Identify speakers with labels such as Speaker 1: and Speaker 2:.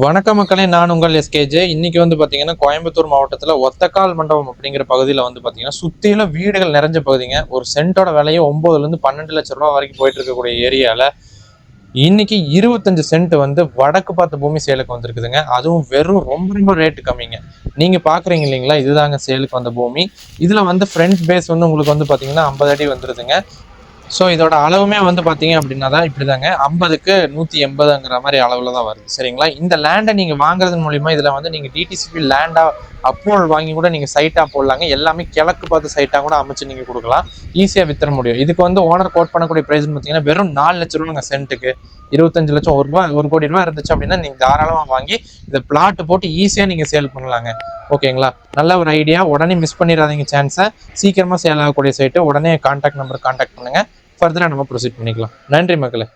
Speaker 1: வணக்க மக்களே, நான் உங்கள் எஸ்கேஜே. இன்னைக்கு பாத்தீங்கன்னா கோயம்புத்தூர் மாவட்டத்துல ஒத்தக்கால் மண்டபம் அப்படிங்கிற பகுதியில பாத்தீங்கன்னா சுத்திலும் வீடுகள் நிறைஞ்ச பகுதிங்க. ஒரு சென்ட்டோட விலையே 9 இருந்து 12 லட்சம் ரூபாய் வரைக்கும் போயிட்டு இருக்கக்கூடிய ஏரியால இன்னைக்கு 25 சென்ட் வடக்கு பார்த்த பூமி சேலுக்கு வந்திருக்குதுங்க. அதுவும் வெறும் ரொம்ப ரொம்ப ரேட்டு கம்மிங்க. நீங்க பாக்குறீங்க இல்லைங்களா, இதுதாங்க சேலுக்கு வந்த பூமி. இதுல ஃப்ரண்ட் பேஸ் உங்களுக்கு பாத்தீங்கன்னா 50 அடி வந்துருதுங்க. ஸோ இதோட அளவுமே பார்த்தீங்க அப்படின்னா தான் இப்படிதாங்க, 50க்கு 180ங்கிற மாதிரி அளவில் தான் வருது. சரிங்களா, இந்த லேண்டை நீங்கள் வாங்குறது மூலிமா இதில் நீங்கள் டிடிசிபி லேண்டாக அப்ரூவல் வாங்கி கூட நீங்கள் சைட்டாக போடலாங்க. எல்லாமே கிழக்கு பார்த்து சைட்டாக கூட அமைச்சு நீங்கள் கொடுக்கலாம், ஈஸியாக வித்துற முடியும். இதுக்கு ஓனர் கோட் பண்ணக்கூடிய ப்ரைஸ் பார்த்தீங்கன்னா வெறும் 4 லட்ச ரூபாங்க சென்ட்டுக்கு. 25 லட்சம், ஒரு கோடி ரூபாய் இருந்துச்சு அப்படின்னா நீங்கள் தாராளமாக வாங்கி இதை பிளாட் போட்டு ஈஸியாக நீங்கள் சேல் பண்ணலாங்க. ஓகேங்களா, நல்ல ஒரு ஐடியா. உடனே மிஸ் பண்ணிடாதீங்க சான்ஸை. சீக்கிரமாக சேல் ஆகக்கூடிய சைட்டு. உடனே கான்டாக்ட் நம்பர் கான்டாக்ட் பண்ணுங்க. ஃபர்தராக நம்ம ப்ரொசீட் பண்ணிக்கலாம். நன்றி மக்களே.